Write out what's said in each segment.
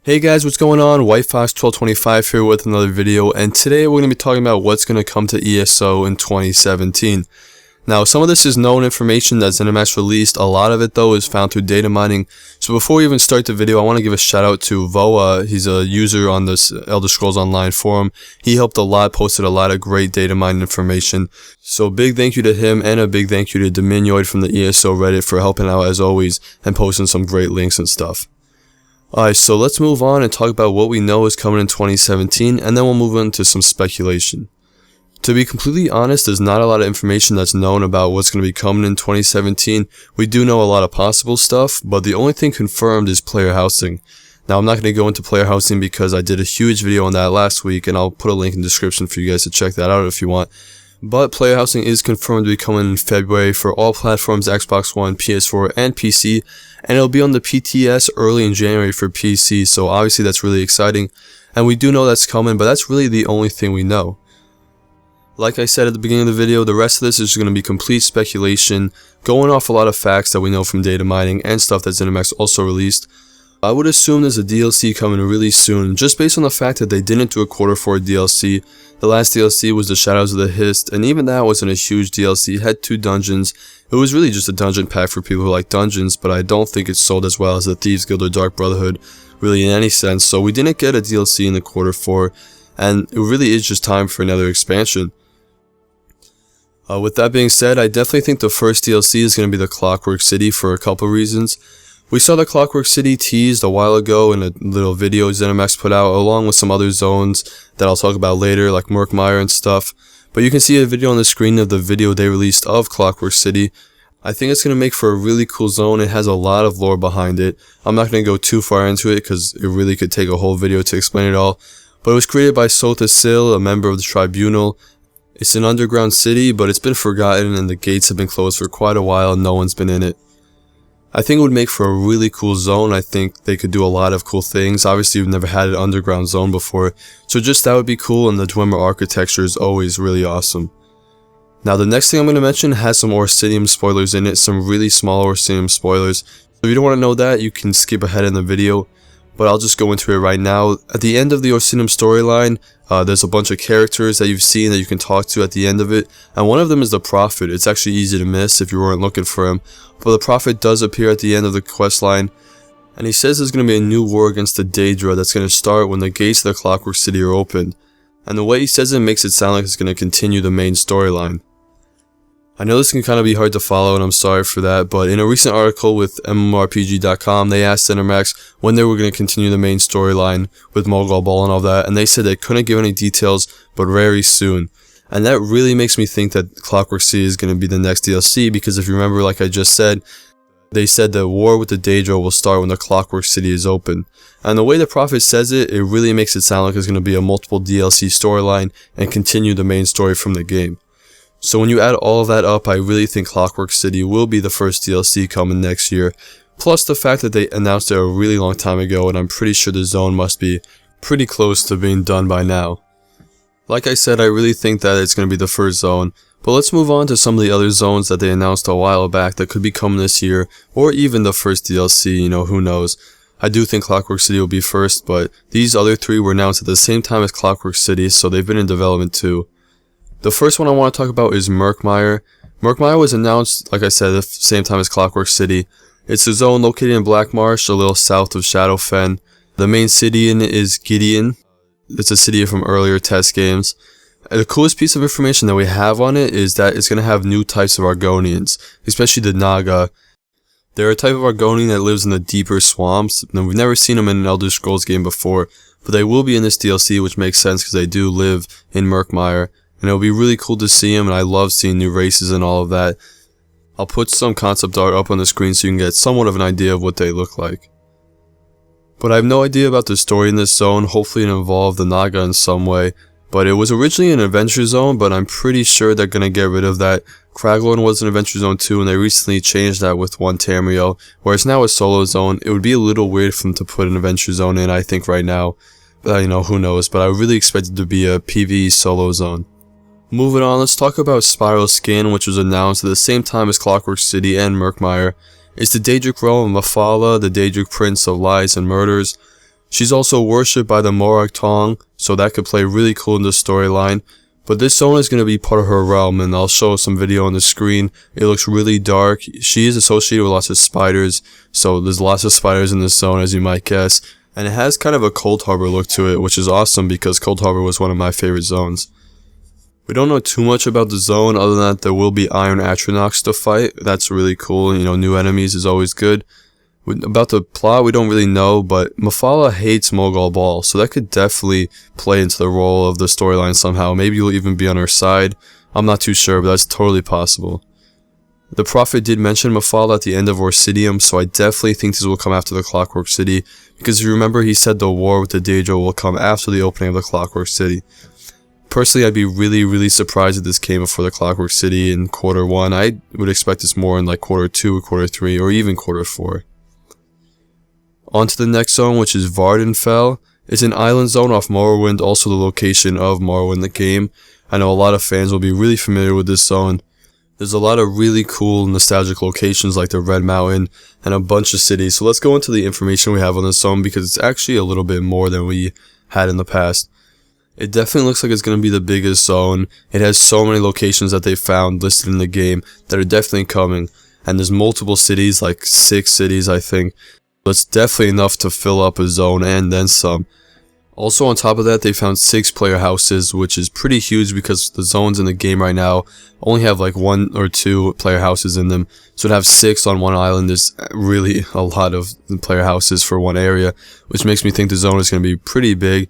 Hey guys, what's going on? WhiteFox1225 here with another video, and today we're going to be talking about what's going to come to ESO in 2017. Now, some of this is known information that ZeniMax released. A lot of it, though, is found through data mining. So before we even start the video, I want to give a shout out to Voa. He's a user on this Elder Scrolls Online forum. He helped a lot, posted a lot of great data mining information. So big thank you to him, and a big thank you to Dominioid from the ESO Reddit for helping out as always and posting some great links and stuff. Alright, so let's move on and talk about what we know is coming in 2017, and then we'll move on to some speculation. To be completely honest, there's not a lot of information that's known about what's going to be coming in 2017. We do know a lot of possible stuff, but the only thing confirmed is player housing. Now, I'm not going to go into player housing because I did a huge video on that last week, and I'll put a link in the description for you guys to check that out if you want. But player housing is confirmed to be coming in February for all platforms, Xbox One, PS4, and PC, and it'll be on the PTS early in January for PC, so obviously that's really exciting, and we do know that's coming, but that's really the only thing we know. Like I said at the beginning of the video, the rest of this is going to be complete speculation, going off a lot of facts that we know from data mining and stuff that ZeniMax also released. I would assume there's a DLC coming really soon, just based on the fact that they didn't do a quarter for a DLC. The last DLC was the Shadows of the Hist, and even that wasn't a huge DLC. It had 2 dungeons. It was really just a dungeon pack for people who like dungeons, but I don't think it sold as well as the Thieves Guild or Dark Brotherhood, really in any sense. So we didn't get a DLC in the quarter 4, and it really is just time for another expansion. With that being said, I definitely think the first DLC is going to be the Clockwork City for a couple reasons. We saw the Clockwork City teased a while ago in a little video ZeniMax put out, along with some other zones that I'll talk about later, like Merc Meyer and stuff. But you can see a video on the screen of the video they released of Clockwork City. I think it's going to make for a really cool zone. It has a lot of lore behind it. I'm not going to go too far into it because it really could take a whole video to explain it all. But it was created by Sotha Sil, a member of the Tribunal. It's an underground city, but it's been forgotten and the gates have been closed for quite a while and no one's been in it. I think it would make for a really cool zone. I think they could do a lot of cool things. Obviously, we've never had an underground zone before, so just that would be cool, and the Dwemer architecture is always really awesome. Now, the next thing I'm going to mention has some Orsinium spoilers in it, some really small Orsinium spoilers. If you don't want to know that, you can skip ahead in the video, but I'll just go into it right now. At the end of the Orsinium storyline, there's a bunch of characters that you've seen that you can talk to at the end of it, and one of them is the Prophet. It's actually easy to miss if you weren't looking for him, but the Prophet does appear at the end of the questline, and he says there's going to be a new war against the Daedra that's going to start when the gates of the Clockwork City are opened, and the way he says it makes it sound like it's going to continue the main storyline. I know this can kind of be hard to follow, and I'm sorry for that, but in a recent article with MMORPG.com, they asked ZeniMax when they were going to continue the main storyline with Mogul Ball and all that, and they said they couldn't give any details, but very soon. And that really makes me think that Clockwork City is going to be the next DLC, because if you remember, like I just said, they said the war with the Daedra will start when the Clockwork City is open. And the way the Prophet says it, it really makes it sound like it's going to be a multiple DLC storyline and continue the main story from the game. So when you add all of that up, I really think Clockwork City will be the first DLC coming next year. Plus the fact that they announced it a really long time ago, and I'm pretty sure the zone must be pretty close to being done by now. Like I said, I really think that it's going to be the first zone. But let's move on to some of the other zones that they announced a while back that could be coming this year, or even the first DLC, you know, who knows. I do think Clockwork City will be first, but these other 3 were announced at the same time as Clockwork City, so they've been in development too. The first one I want to talk about is Merc Meyer. Merc Meyer was announced, like I said, at the same time as Clockwork City. It's a zone located in Black Marsh, a little south of Shadowfen. The main city in it is Gideon. It's a city from earlier test games. And the coolest piece of information that we have on it is that it's going to have new types of Argonians, especially the Naga. They're a type of Argonian that lives in the deeper swamps, and we've never seen them in an Elder Scrolls game before, but they will be in this DLC, which makes sense because they do live in Merc Meyer. And it'll be really cool to see them, and I love seeing new races and all of that. I'll put some concept art up on the screen so you can get somewhat of an idea of what they look like. But I have no idea about the story in this zone. Hopefully it involved the Naga in some way. But it was originally an adventure zone, but I'm pretty sure they're going to get rid of that. Craglorn was an adventure zone too, and they recently changed that with 1 Tamriel, where it's now a solo zone. It would be a little weird for them to put an adventure zone in, I think, right now. You know, who knows, but I really expect it to be a PvE solo zone. Moving on, let's talk about Spyro's skin, which was announced at the same time as Clockwork City and Merc Meyer. It's the Daedric realm of Mephala, the Daedric prince of lies and murders. She's also worshipped by the Morag Tong, so that could play really cool in the storyline. But this zone is going to be part of her realm, and I'll show some video on the screen. It looks really dark. She is associated with lots of spiders, so there's lots of spiders in this zone, as you might guess. And it has kind of a Cold Harbor look to it, which is awesome because Cold Harbor was one of my favorite zones. We don't know too much about the zone other than that there will be Iron Atronachs to fight. That's really cool. You know, new enemies is always good. About the plot, we don't really know, but Mephala hates Mogul Ball, so that could definitely play into the role of the storyline somehow. Maybe you'll even be on her side. I'm not too sure, but that's totally possible. The Prophet did mention Mephala at the end of Orsidium, so I definitely think this will come after the Clockwork City, because if you remember, he said the war with the Daedra will come after the opening of the Clockwork City. Personally, I'd be really surprised if this came before the Clockwork City in Quarter 1. I would expect this more in like Quarter 2, Quarter 3, or even Quarter 4. On to the next zone, which is Vvardenfell. It's an island zone off Morrowind, also the location of Morrowind the game. I know a lot of fans will be really familiar with this zone. There's a lot of really cool nostalgic locations like the Red Mountain and a bunch of cities. So let's go into the information we have on this zone because it's actually a little bit more than we had in the past. It definitely looks like it's going to be the biggest zone. It has so many locations that they found listed in the game that are definitely coming. And there's multiple cities, like 6 cities I think. That's definitely enough to fill up a zone and then some. Also on top of that, they found 6 player houses, which is pretty huge because the zones in the game right now only have like 1 or 2 player houses in them. So to have 6 on one island is really a lot of player houses for one area, which makes me think the zone is going to be pretty big.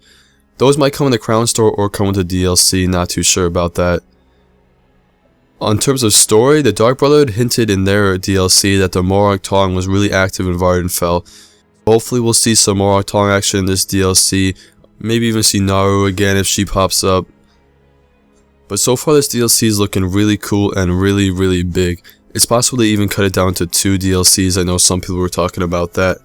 Those might come in the Crown Store or come with the DLC, not too sure about that. In terms of story, the Dark Brotherhood hinted in their DLC that the Morag Tong was really active in Vvardenfell. Hopefully we'll see some Morag Tong action in this DLC, maybe even see Naru again if she pops up. But so far this DLC is looking really cool and really big. It's possible to even cut it down to 2 DLCs, I know some people were talking about that.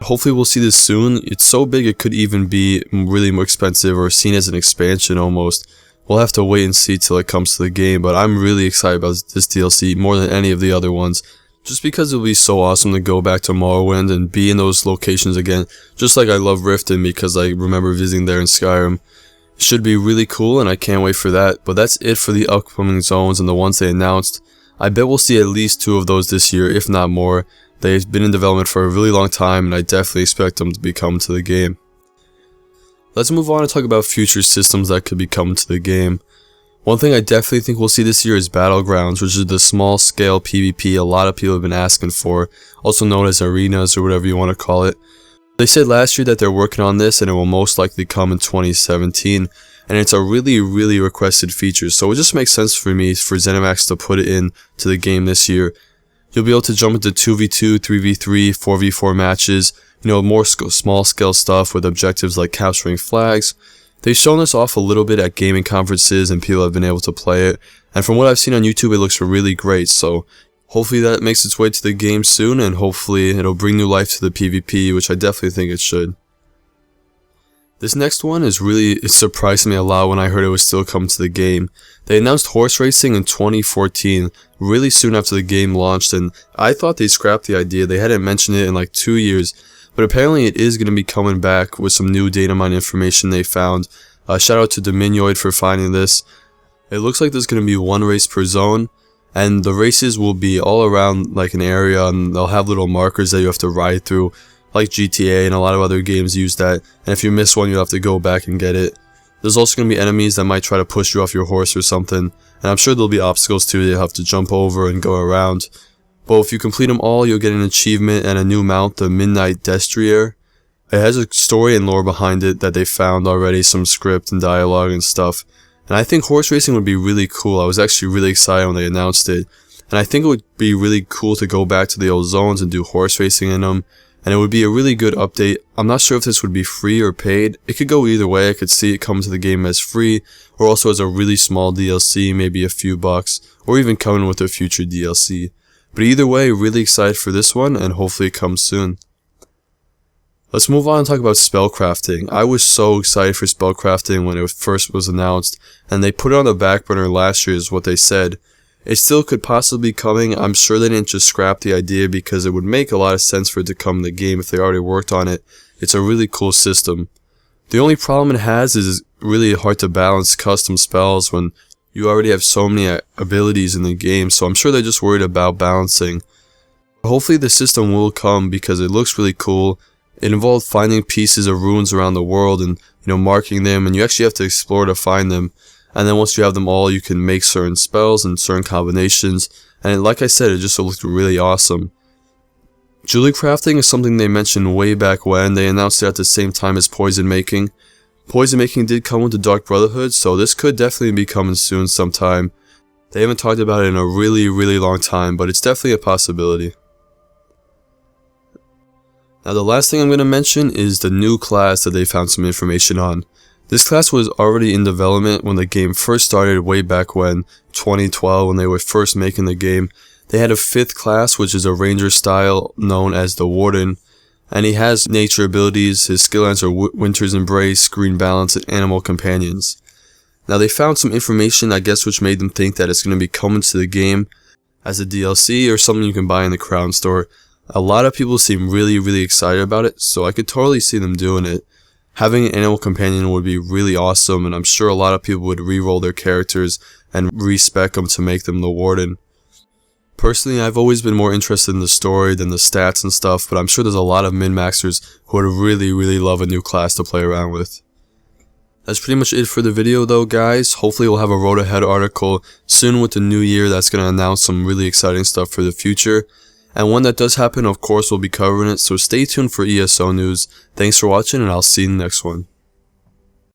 Hopefully we'll see this soon. It's so big it could even be really more expensive or seen as an expansion almost. We'll have to wait and see till it comes to the game, but I'm really excited about this DLC more than any of the other ones. Just because it'll be so awesome to go back to Morrowind and be in those locations again, just like I love Riften because I remember visiting there in Skyrim. It should be really cool and I can't wait for that, but that's it for the upcoming zones and the ones they announced. I bet we'll see at least 2 of those this year, if not more. They've been in development for a really long time and I definitely expect them to be coming to the game. Let's move on and talk about future systems that could be coming to the game. One thing I definitely think we'll see this year is Battlegrounds, which is the small scale PvP a lot of people have been asking for, also known as arenas or whatever you want to call it. They said last year that they're working on this and it will most likely come in 2017, and it's a really requested feature, so it just makes sense for me for ZeniMax to put it in to the game this year. You'll be able to jump into 2v2, 3v3, 4v4 matches, you know, more small scale stuff with objectives like capturing flags. They've shown this off a little bit at gaming conferences and people have been able to play it. And from what I've seen on YouTube, it looks really great. So hopefully that makes its way to the game soon and hopefully it'll bring new life to the PvP, which I definitely think it should. This next one it surprised me a lot when I heard it was still coming to the game. They announced horse racing in 2014, really soon after the game launched, and I thought they scrapped the idea. They hadn't mentioned it in like 2 years. But apparently it is going to be coming back with some new data mine information they found. Shout out to Dominioid for finding this. It looks like there's going to be 1 race per zone. And the races will be all around like an area. And they'll have little markers that you have to ride through. Like GTA and a lot of other games use that. And if you miss one, you'll have to go back and get it. There's also going to be enemies that might try to push you off your horse or something. And I'm sure there'll be obstacles too that you'll have to jump over and go around. But if you complete them all, you'll get an achievement and a new mount, the Midnight Destrier. It has a story and lore behind it that they found already, some script and dialogue and stuff. And I think horse racing would be really cool. I was actually really excited when they announced it. And I think it would be really cool to go back to the old zones and do horse racing in them. And it would be a really good update. I'm not sure if this would be free or paid. It could go either way. I could see it come to the game as free, or also as a really small DLC, maybe a few bucks, or even coming with a future DLC. But either way, really excited for this one, and hopefully it comes soon. Let's move on and talk about spellcrafting. I was so excited for spellcrafting when it first was announced, and they put it on the back burner last year is what they said. It still could possibly be coming. I'm sure they didn't just scrap the idea because it would make a lot of sense for it to come in the game if they already worked on it. It's a really cool system. The only problem it has is it's really hard to balance custom spells when you already have so many abilities in the game, so I'm sure they're just worried about balancing. Hopefully the system will come because it looks really cool. It involved finding pieces of runes around the world and marking them, and you actually have to explore to find them. And then once you have them all, you can make certain spells and certain combinations. And like I said, it just looked really awesome. Jewelry crafting is something they mentioned way back when. They announced it at the same time as poison making. Poison making did come with the Dark Brotherhood, so this could definitely be coming soon sometime. They haven't talked about it in a really long time, but it's definitely a possibility. Now the last thing I'm going to mention is the new class that they found some information on. This class was already in development when the game first started way back when, 2012, when they were first making the game. They had a 5th class, which is a ranger style known as the Warden, and he has nature abilities. His skill lines are Winter's Embrace, Green Balance, and Animal Companions. Now they found some information, I guess, which made them think that it's going to be coming to the game as a DLC or something you can buy in the Crown Store. A lot of people seem really excited about it, so I could totally see them doing it. Having an animal companion would be really awesome, and I'm sure a lot of people would re-roll their characters and respec them to make them the Warden. Personally, I've always been more interested in the story than the stats and stuff, but I'm sure there's a lot of min-maxers who would really love a new class to play around with. That's pretty much it for the video though, guys. Hopefully we'll have a Road Ahead article soon with the new year that's going to announce some really exciting stuff for the future. And when that does happen, of course, we'll be covering it, so stay tuned for ESO news. Thanks for watching, and I'll see you in the next one.